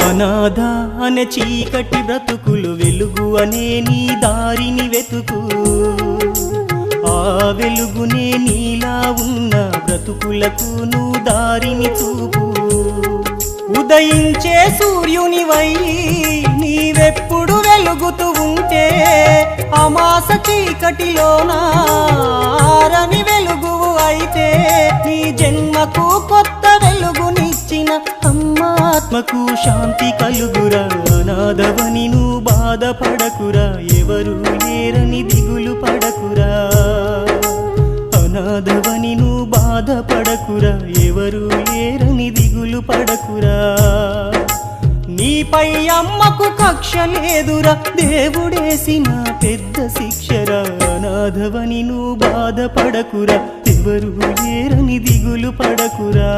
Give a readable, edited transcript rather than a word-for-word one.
అనాథ అనే చీకటి బ్రతుకులు వెలుగు అనే నీ దారిని వెతుకు. ఆ వెలుగునే నీలా ఉన్న బ్రతుకులకు నువ్వు దారిని చూపు. ఉదయించే సూర్యునివై నీవెప్పుడు వెలుగుతూ ఉంటే అమాస చీకటిలోన ఆరని వెలుగువు అయితే నీ జన్మకు కొత్త వెలుగునిచ్చిన అమ్మాత్మకు శాంతి కలుగురా. అనాథవని నువ్వు బాధపడకురా, ఎవరు లేరని దిగులు పడకురా. అనాథవని నువ్వు బాధపడకురా, ఎవరు లేరని దిగులు పడకురా. నీపై అమ్మకు కక్ష లేదురా, దేవుడేసిన పెద్ద శిక్షరా. అనాథవని నువ్వు బాధపడకురా, ఎవరు లేరని దిగులు పడకురా.